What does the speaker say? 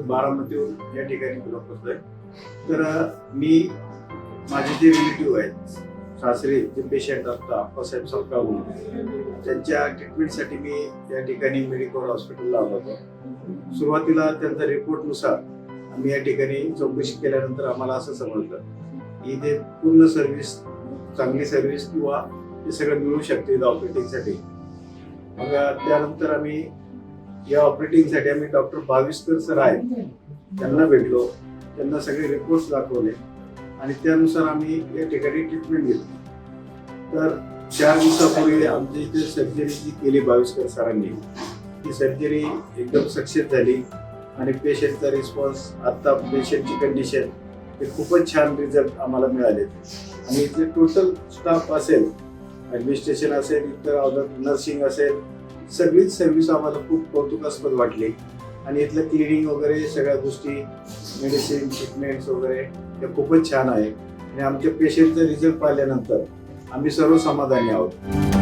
बारामतीहून या ठिकाणी बिलॉंग करतोय. तर मी माझे जे रिलेटिव्ह आहेत सासरे जे पेशंट असतात आप्पासाहेब सपकाळ म्हणून त्यांच्या ट्रीटमेंटसाठी मी या ठिकाणी मेडिकल हॉस्पिटलला आलो होतो. सुरुवातीला त्यांच्या रिपोर्टनुसार आम्ही या ठिकाणी चौकशी केल्यानंतर आम्हाला असं समजलं की इथे पूर्ण सर्व्हिस चांगली सर्व्हिस किंवा हे सगळं मिळू शकते इथं ऑपरेटिंगसाठी. मग त्यानंतर आम्ही या ऑपरेटिंगसाठी आम्ही डॉक्टर भाविस्कर सर आहेत त्यांना भेटलो. त्यांना सगळे रिपोर्ट्स दाखवले आणि त्यानुसार आम्ही या ठिकाणी ट्रीटमेंट घेतली. तर 4 दिवसापूर्वी आमची इथे सर्जरी जी केली भाविस्कर सरांनी ती सर्जरी एकदम सक्सेस झाली आणि पेशंटचा रिस्पॉन्स आता पेशंटची कंडिशन हे खूपच छान रिझल्ट आम्हाला मिळाले. आणि इथे टोटल स्टाफ असेल ॲडमिनिस्ट्रेशन असेल इतर नर्सिंग असेल सगळीच सर्व्हिस आम्हाला खूप कौतुकास्पद वाटली. आणि इथलं क्लिनिंग वगैरे सगळ्या गोष्टी मेडिसिन ट्रीटमेंट्स वगैरे हे खूपच छान आहे. आणि आमच्या पेशंटचा रिझल्ट पाहिल्यानंतर आम्ही सर्व समाधानी आहोत.